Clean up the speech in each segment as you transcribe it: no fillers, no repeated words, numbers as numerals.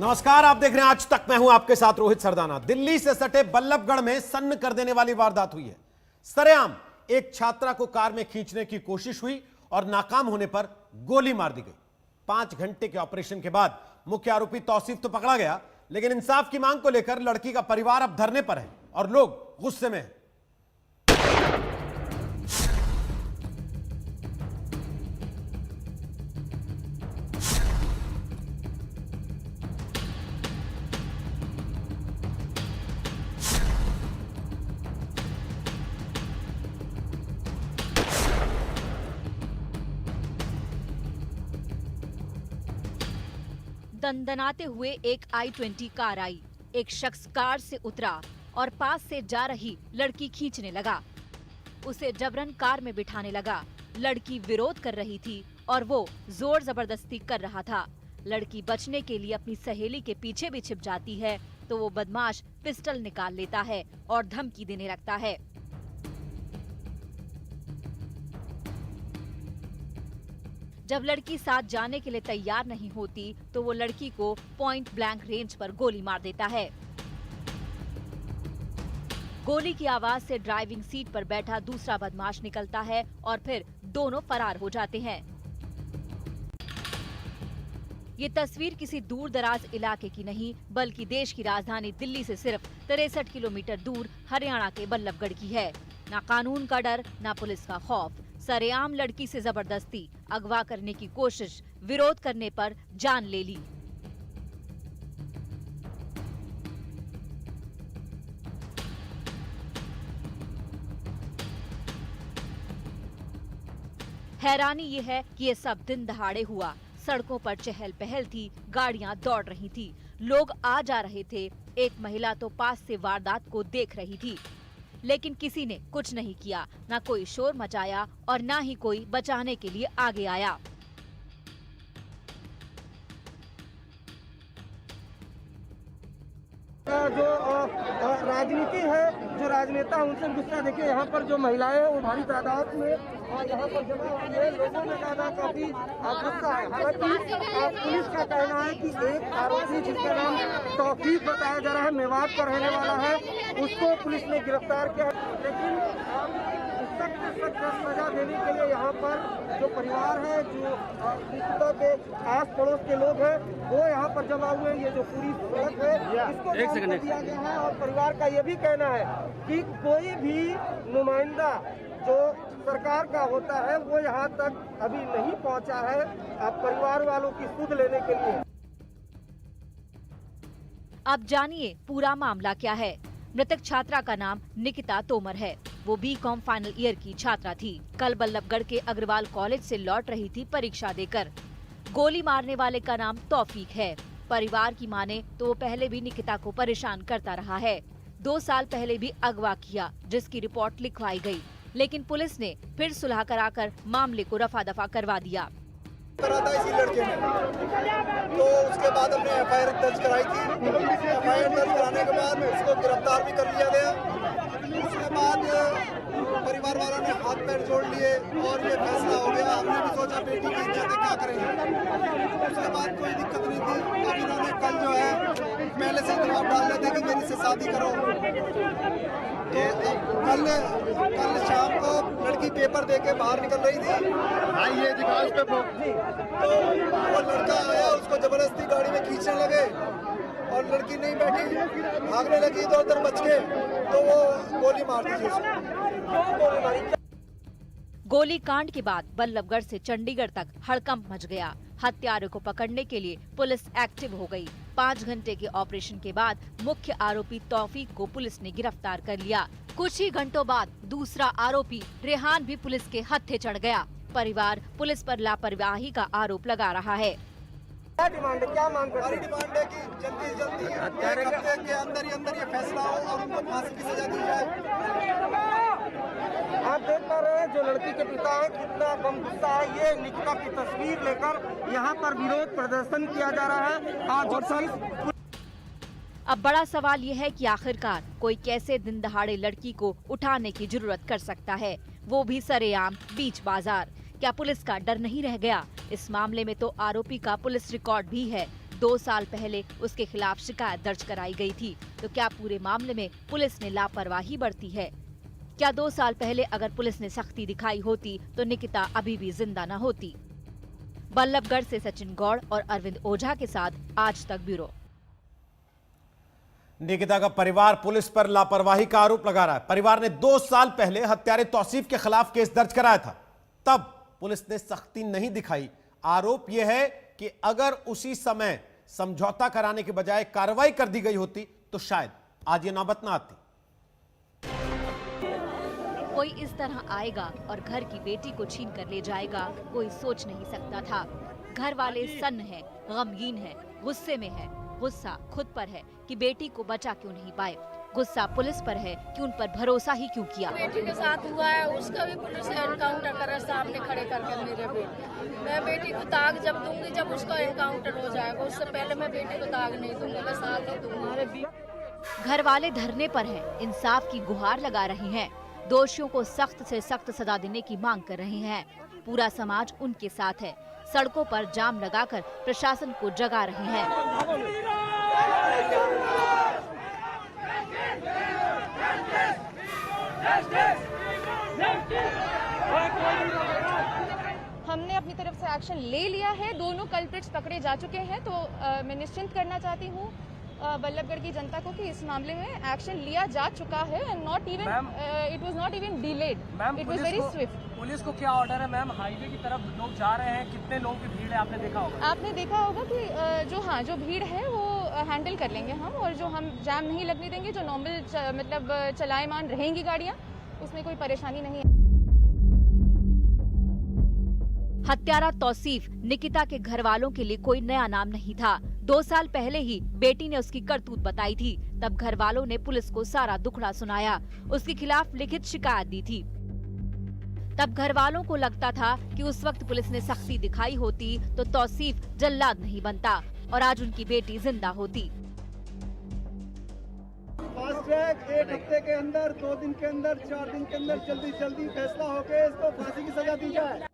नमस्कार, आप देख रहे हैं आज तक। मैं हूं आपके साथ रोहित सरदाना। दिल्ली से सटे बल्लभगढ़ में सन्न कर देने वाली वारदात हुई है। सरेआम एक छात्रा को कार में खींचने की कोशिश हुई और नाकाम होने पर गोली मार दी गई। 5 घंटे के ऑपरेशन के बाद मुख्य आरोपी तौसीफ तो पकड़ा गया, लेकिन इंसाफ की मांग को लेकर लड़की का परिवार अब धरने पर है और लोग गुस्से में हैं। दनदनाते हुए एक i20 कार आई। एक शख्स कार से उतरा और पास से जा रही लड़की खींचने लगा। उसे जबरन कार में बिठाने लगा। लड़की विरोध कर रही थी और वो जोर जबरदस्ती कर रहा था। लड़की बचने के लिए अपनी सहेली के पीछे भी छिप जाती है तो वो बदमाश पिस्टल निकाल लेता है और धमकी देने लगता है। जब लड़की साथ जाने के लिए तैयार नहीं होती तो वो लड़की को पॉइंट ब्लैंक रेंज पर गोली मार देता है। गोली की आवाज से ड्राइविंग सीट पर बैठा दूसरा बदमाश निकलता है और फिर दोनों फरार हो जाते हैं। ये तस्वीर किसी दूर दराज इलाके की नहीं बल्कि देश की राजधानी दिल्ली से सिर्फ 63 किलोमीटर दूर हरियाणा के बल्लभगढ़ की है। ना कानून का डर, ना पुलिस का खौफ। सरेआम लड़की से जबरदस्ती, अगवा करने की कोशिश, विरोध करने पर जान ले ली। हैरानी ये है कि ये सब दिन दहाड़े हुआ। सड़कों पर चहल पहल थी, गाड़ियां दौड़ रही थी, लोग आ जा रहे थे। एक महिला तो पास से वारदात को देख रही थी, लेकिन किसी ने कुछ नहीं किया। ना कोई शोर मचाया और ना ही कोई बचाने के लिए आगे आया। जो राजनीति है, जो राजनेता उनसे गुस्सा देखिए। यहाँ पर जो महिलाएं वो भारी तादाद में यहाँ पर जमा हुई है। लोगों में ज्यादा काफी गुस्सा है। हालांकि पुलिस का कहना है कि एक आरोपी जिसका नाम तौफीक बताया जा रहा है, मेवात का रहने वाला है, उसको पुलिस ने गिरफ्तार किया। लेकिन सख्त सजा देने के लिए यहाँ पर जो परिवार है, जो पीड़ितों के आस पड़ोस के लोग हैं, वो यहाँ पर जमा हुए। ये जो पूरी सड़क है इसको दिया गया है और परिवार का ये भी कहना है कि कोई भी नुमाइंदा जो सरकार का होता है वो यहाँ तक अभी नहीं पहुँचा है अब परिवार वालों की सुध लेने के लिए। अब जानिए पूरा मामला क्या है। मृतक छात्रा का नाम निकिता तोमर है। वो बीकॉम फाइनल ईयर की छात्रा थी। कल बल्लभगढ़ के अग्रवाल कॉलेज से लौट रही थी परीक्षा देकर। गोली मारने वाले का नाम तौफीक है। परिवार की माने तो वो पहले भी निकिता को परेशान करता रहा है। 2 साल पहले भी अगवा किया, जिसकी रिपोर्ट लिखवाई गई, लेकिन पुलिस ने फिर सुलह कराकर मामले को रफा दफा करवा दिया। करा था इसी लड़के ने, तो उसके बाद हमने एफआईआर दर्ज कराई थी। एफआईआर दर्ज कराने के बाद उसको गिरफ्तार भी कर लिया गया। उसके बाद परिवार वालों ने हाथ पैर जोड़ लिए और ये फैसला हो गया। हमने भी सोचा बेटी की इज्जत है, क्या करेंगे। उसके बाद कोई दिक्कत नहीं थी। अब इन्होंने कल जो है पहले से दबाव डाल रहे थे कि मेरी से शादी करो। तो कल शाम को लड़की पेपर दे के बाहर निकल रही थी। हाँ, ये दिखाओ पे तो वो लड़का आया, उसको जबरदस्ती गाड़ी में खींचने लगे और लड़की नहीं बैठी, भागने लगी, इधर उधर बच के, तो वो गोली मार दी उसको। गोली कांड के बाद बल्लभगढ़ से चंडीगढ़ तक हड़कंप मच गया। हत्यारे को पकड़ने के लिए पुलिस एक्टिव हो गई। 5 घंटे के ऑपरेशन के बाद मुख्य आरोपी तौफीक को पुलिस ने गिरफ्तार कर लिया। कुछ ही घंटों बाद दूसरा आरोपी रेहान भी पुलिस के हत्थे चढ़ गया। परिवार पुलिस पर लापरवाही का आरोप लगा रहा है। क्या डिमांड है, क्या मांग करते हैं? डिमांड है कि जल्दी से जल्दी एक हफ्ते के अंदर ये फैसला हो और उनको फांसी की सजा दी जाए। आप देख पा रहे हैं जो लड़की के पिता है कितना कम गुस्सा है। ये निकिता की तस्वीर लेकर यहाँ पर विरोध प्रदर्शन किया जा रहा है। आज अब बड़ा सवाल ये है कि आखिरकार कोई कैसे दिन दहाड़े लड़की को उठाने की जरूरत कर सकता है, वो भी सरेआम बीच बाजार। क्या पुलिस का डर नहीं रह गया? इस मामले में तो आरोपी का पुलिस रिकॉर्ड भी है। 2 साल पहले उसके खिलाफ शिकायत दर्ज कराई गई थी। तो क्या पूरे मामले में पुलिस ने लापरवाही बरती है? क्या 2 साल पहले अगर पुलिस ने सख्ती दिखाई होती तो निकिता अभी भी जिंदा न होती? बल्लभगढ़ से सचिन गौड़ और अरविंद ओझा के साथ आज तक ब्यूरो। निकिता का परिवार पुलिस पर लापरवाही का आरोप लगा रहा है। परिवार ने 2 साल पहले हत्यारे तौसीफ के खिलाफ केस दर्ज कराया था, तब पुलिस ने सख्ती नहीं दिखाई। आरोप यह है कि अगर उसी समय समझौता कराने के बजाय कार्रवाई कर दी गई होती तो शायद आज ये नौबत ना आती। कोई इस तरह आएगा और घर की बेटी को छीन कर ले जाएगा, कोई सोच नहीं सकता था। घर वाले सन्न हैं, गमगीन हैं, गुस्से में हैं। गुस्सा खुद पर है कि बेटी को बचा क्यों नहीं पाए। गुस्सा पुलिस पर है कि उन पर भरोसा ही क्यों किया। बेटी के साथ हुआ है, उसका भी पुलिस एनकाउंटर करे सामने खड़े करके मेरे बेटे। मैं बेटी को दाग जब दूंगी जब उसका एनकाउंटर हो जाएगा, उससे पहले मैं बेटी को दाग नहीं दूंगी, मैं साथ ही दूंगी। घर वाले धरने पर हैं, इंसाफ की गुहार लगा रहे हैं, दोषियों को सख्त से सख्त सजा देने की मांग कर रहे हैं। पूरा समाज उनके साथ है, सड़कों पर जाम लगाकर प्रशासन को जगा रहे हैं। हमने अपनी तरफ से एक्शन ले लिया है, दोनों कल्प्रिट्स पकड़े जा चुके हैं। तो मैं निश्चिंत करना चाहती हूँ बल्लभगढ़ की जनता को कि इस मामले में एक्शन लिया जा चुका है and not even it was not even delayed, it was very Swift. Police को क्या ऑर्डर है मैम? हाईवे की तरफ लोग जा रहे हैं, कितने लोगों की भीड़ है आपने देखा होगा? आपने देखा होगा कि जो भीड़ है वो हैंडल कर लेंगे हम, और जो हम जाम नहीं लगने देंगे, जो नॉर्मल मतलब चलाएमान रहेंगी गाड़ियाँ, उसमें कोई परेशानी नहीं है। हत्यारा तौसीफ निकिता के घर वालों के लिए कोई नया नाम नहीं था। 2 साल पहले ही बेटी ने उसकी करतूत बताई थी, तब घर वालों ने पुलिस को सारा दुखड़ा सुनाया, उसके खिलाफ लिखित शिकायत दी थी। तब घर वालों को लगता था कि उस वक्त पुलिस ने सख्ती दिखाई होती तो तौसीफ जल्लाद नहीं बनता और आज उनकी बेटी जिंदा होती। फास्ट ट्रैक 1 हफ्ते के अंदर, 2 दिन के अंदर, 4 दिन के अंदर जल्दी फैसला होके इसको फांसी की सजा दी जाए।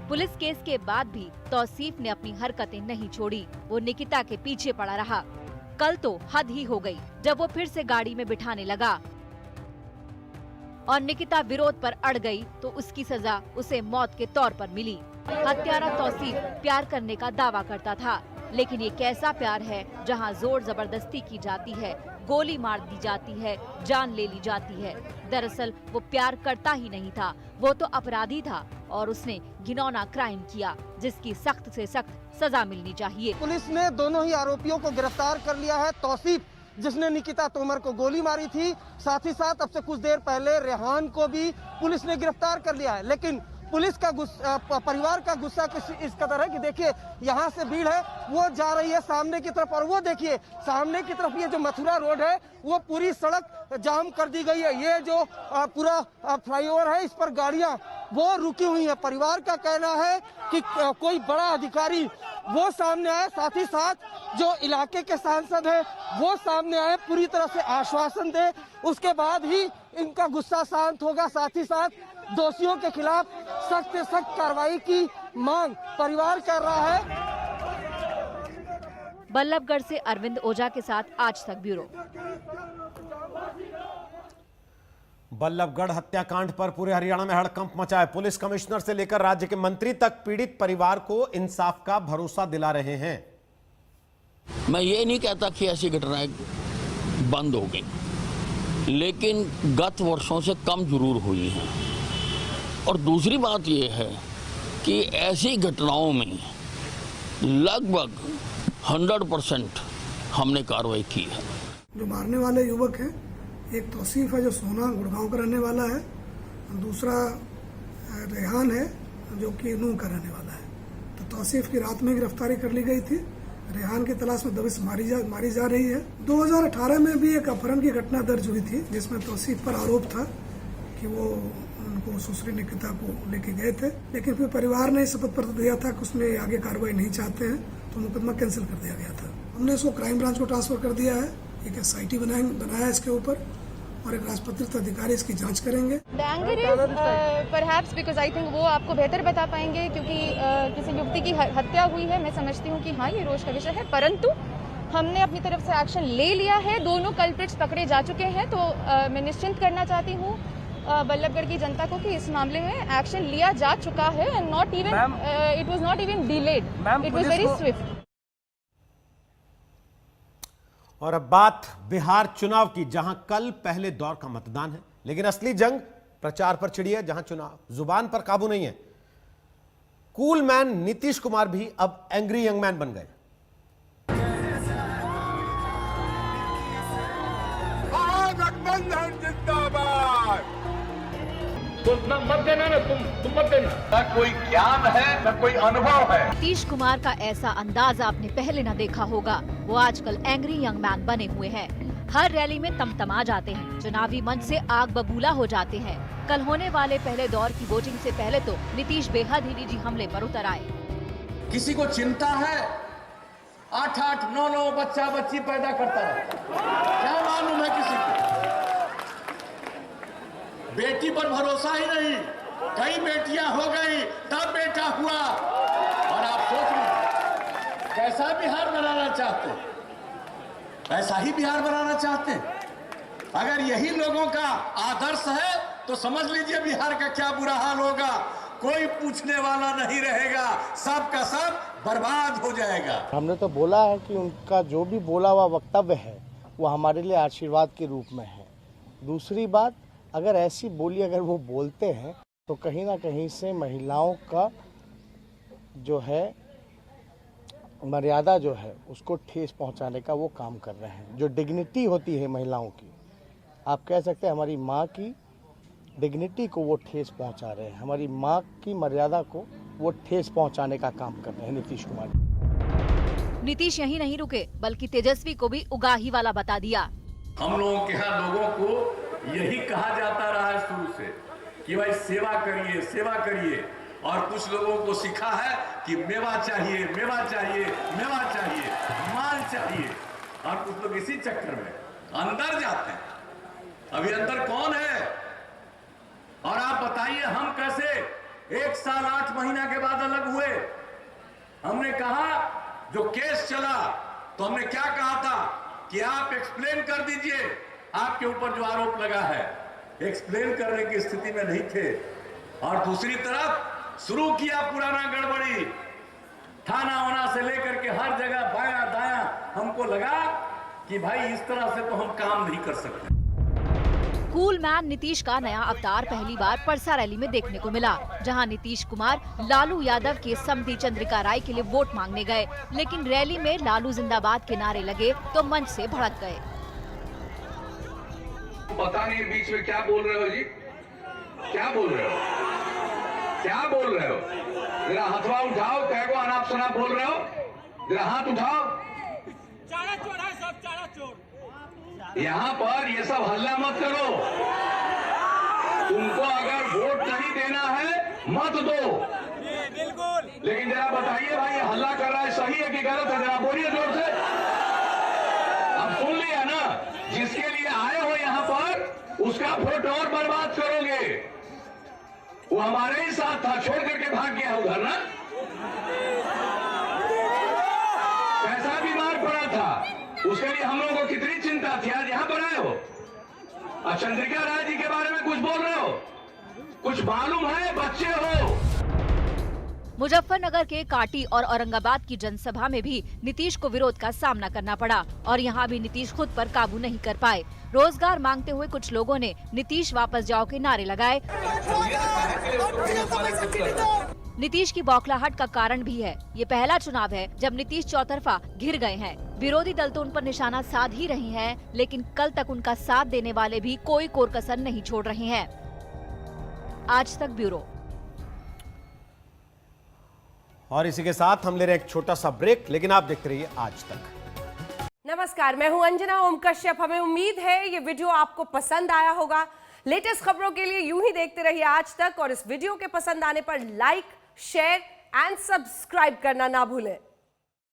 पुलिस केस के बाद भी तौसीफ ने अपनी हरकतें नहीं छोड़ी, वो निकिता के पीछे पड़ा रहा। कल तो हद ही हो गई जब वो फिर से गाड़ी में बिठाने लगा और निकिता विरोध पर अड़ गई तो उसकी सजा उसे मौत के तौर पर मिली। हत्यारा तौसीफ प्यार करने का दावा करता था, लेकिन ये कैसा प्यार है जहां जोर जबरदस्ती की जाती है, गोली मार दी जाती है, जान ले ली जाती है। दरअसल वो प्यार करता ही नहीं था, वो तो अपराधी था और उसने घिनौना क्राइम किया जिसकी सख्त से सख्त सजा मिलनी चाहिए। पुलिस ने दोनों ही आरोपियों को गिरफ्तार कर लिया है। तौसीफ जिसने निकिता तोमर को गोली मारी थी, साथ ही साथ अब से कुछ देर पहले रेहान को भी पुलिस ने गिरफ्तार कर लिया है। लेकिन पुलिस का परिवार का गुस्सा इस कदर है कि देखिए यहाँ से भीड़ है, वो जा रही है सामने की तरफ, और वो देखिए सामने की तरफ ये जो मथुरा रोड है वो पूरी सड़क जाम कर दी गई है। ये जो पूरा फ्लाईओवर है इस पर गाड़ियां वो रुकी हुई है। परिवार का कहना है कि कोई बड़ा अधिकारी वो सामने आए, साथ ही साथ जो इलाके के सांसद हैं वो सामने आए, पूरी तरह से आश्वासन दे, उसके बाद ही इनका गुस्सा शांत होगा। साथ ही साथ दोषियों के खिलाफ सख्त से सख्त कार्रवाई की मांग परिवार कर रहा है। बल्लभगढ़ से अरविंद ओझा के साथ आज तक ब्यूरो। बल्लभगढ़ हत्याकांड पर पूरे हरियाणा में हड़कंप मचा है। पुलिस कमिश्नर से लेकर राज्य के मंत्री तक पीड़ित परिवार को इंसाफ का भरोसा दिला रहे हैं। मैं ये नहीं कहता कि ऐसी घटनाएं बंद हो गई, लेकिन गत वर्षों से कम जरूर हुई हैं। और दूसरी बात यह है कि ऐसी घटनाओं में लगभग 100% हमने कार्रवाई की है। जो मारने वाले युवक हैं, एक तौसीफ है जो सोना गुड़गांव का रहने वाला है, दूसरा रेहान है जो कि नूह का रहने वाला है। तो तौसीफ की रात में गिरफ्तारी कर ली गई थी। रेहान की तलाश में दबिश मारी जा रही है। 2018 में भी एक अपहरण की घटना दर्ज हुई थी जिसमें तौसीफ पर आरोप था कि वो उनको सुश्री निकिता को लेके गए थे, लेकिन फिर परिवार ने शपथ पत्र दिया था कि उसमें आगे कार्रवाई नहीं चाहते हैं, तो मुकदमा कैंसिल कर दिया गया था। हमने इसको क्राइम ब्रांच को ट्रांसफर कर दिया है, एक SIT बनाया इसके ऊपर, और एक राजपत्रित अधिकारी इसकी जांच करेंगे। The anger is perhaps because I think वो आपको बेहतर बता पाएंगे, क्योंकि किसी युवती की हत्या हुई है। मैं समझती हूँ कि हाँ, ये रोष का विषय है, परंतु हमने अपनी तरफ से एक्शन ले लिया है। दोनों कल्प्रिट्स पकड़े जा चुके हैं। तो मैं निश्चिंत करना चाहती हूँ बल्लभगढ़ की जनता को कि इस मामले में एक्शन लिया जा चुका है and not even it was not even delayed, it was very Swift. और अब बात बिहार चुनाव की, जहां कल पहले दौर का मतदान है, लेकिन असली जंग प्रचार पर छिड़ी है, जहां चुनाव जुबान पर काबू नहीं है। कूल मैन नीतीश कुमार भी अब एंग्री यंग मैन बन गए। मत देना ना, तुम मत देना। न कोई ज्ञान है न कोई अनुभव है। नीतीश कुमार का ऐसा अंदाज आपने पहले न देखा होगा। वो आजकल एंग्री यंग मैन बने हुए हैं। हर रैली में तमतमा जाते हैं, चुनावी मंच से आग बबूला हो जाते हैं। कल होने वाले पहले दौर की वोटिंग से पहले तो नीतीश बेहद ही निजी हमले पर उतर आए। किसी को चिंता है 8-8, 9-9 बच्चा बच्ची पैदा करता है, क्या मालूम है किसी को? बेटी पर भरोसा ही नहीं, कई बेटियां हो गई तब बेटा हुआ। और आप सोच रहे कैसा बिहार बनाना चाहते, ऐसा ही बिहार बनाना चाहते हैं। अगर यही लोगों का आदर्श है तो समझ लीजिए बिहार का क्या बुरा हाल होगा। कोई पूछने वाला नहीं रहेगा, सब का सब बर्बाद हो जाएगा। हमने तो बोला है कि उनका जो भी बोला हुआ वक्तव्य है वो हमारे लिए आशीर्वाद के रूप में है। दूसरी बात, अगर ऐसी बोली अगर वो बोलते हैं तो कहीं ना कहीं से महिलाओं का जो है मर्यादा जो है उसको ठेस पहुंचाने का वो काम कर रहे हैं। जो डिग्निटी होती है महिलाओं की, आप कह सकते हैं हमारी माँ की डिग्निटी को वो ठेस पहुंचा रहे हैं, हमारी माँ की मर्यादा को वो ठेस पहुंचाने का काम कर रहे हैं नीतीश कुमार। नीतीश यही नहीं रुके, बल्कि तेजस्वी को भी उगाही वाला बता दिया। हम लोगों के यहाँ लोगों को यही कहा जाता रहा है शुरू से कि भाई सेवा करिए, सेवा करिए। और कुछ लोगों को सिखा है कि मेवा चाहिए, मेवा चाहिए, मेवा चाहिए, माल चाहिए। और कुछ लोग इसी चक्कर में अंदर जाते हैं। अभी अंदर कौन है? और आप बताइए हम कैसे 1 साल 8 महीना के बाद अलग हुए? हमने कहा जो केस चला तो हमने क्या कहा था कि आप एक्सप्लेन कर दीजिए आपके ऊपर जो आरोप लगा है। एक्सप्लेन करने की स्थिति में नहीं थे। और दूसरी तरफ शुरू किया पुराना गड़बड़ी, थाना वाना से लेकर के हर जगह बाया दाया। हमको लगा कि भाई इस तरह से तो हम काम नहीं कर सकते। कूल मैन नीतीश का नया अवतार पहली बार परसा रैली में देखने को मिला, जहां नीतीश कुमार लालू यादव के समधी चंद्रिका राय के लिए वोट मांगने गए, लेकिन रैली में लालू जिंदाबाद के नारे लगे तो मंच से भड़क गए। पता नहीं बीच में क्या बोल रहे हो जी, क्या बोल रहे हो, क्या बोल रहे हो? जरा हथवा उठाओ, कह को अनाप शनाप बोल रहे हो, जरा हाथ उठाओ। चारा चोर है सब, चारा चोर। यहाँ पर ये सब हल्ला मत करो। तुमको अगर वोट नहीं देना है मत दो, बिल्कुल। लेकिन जरा बताइए भाई हल्ला कर रहा है सही है कि गलत है? जरा बोलिए जोर से। अब सुन लिया ना, जिसके लिए आए हो यहाँ पर उसका वोट और बर्बाद करोगे। वो हमारे ही साथ था, छोड़ करके भाग गया उधर ना। कैसा बीमार पड़ा था, उसके लिए हम लोगों को कितनी चिंता थी। आज यहाँ पर आए हो, अब चंद्रिका राय जी के बारे में कुछ बोल रहे हो, कुछ मालूम है? बच्चे हो। मुजफ्फरनगर के काटी और औरंगाबाद की जनसभा में भी नीतीश को विरोध का सामना करना पड़ा और यहाँ भी नीतीश खुद पर काबू नहीं कर पाए। रोजगार मांगते हुए कुछ लोगों ने नीतीश वापस जाओ के नारे लगाए। नीतीश की बौखलाहट का कारण भी है, ये पहला चुनाव है जब नीतीश चौतरफा घिर गए हैं। विरोधी दल तो उन पर निशाना साध ही रहे हैं, लेकिन कल तक उनका साथ देने वाले भी कोई कोर कसर नहीं छोड़ रहे हैं। आज तक ब्यूरो। और इसी के साथ हम ले रहे हैं एक छोटा सा ब्रेक, लेकिन आप देखते रहिए आज तक। नमस्कार, मैं हूं अंजना ओम कश्यप। हमें उम्मीद है ये वीडियो आपको पसंद आया होगा। लेटेस्ट खबरों के लिए यूं ही देखते रहिए आज तक, और इस वीडियो के पसंद आने पर लाइक, शेयर एंड सब्सक्राइब करना ना भूलें।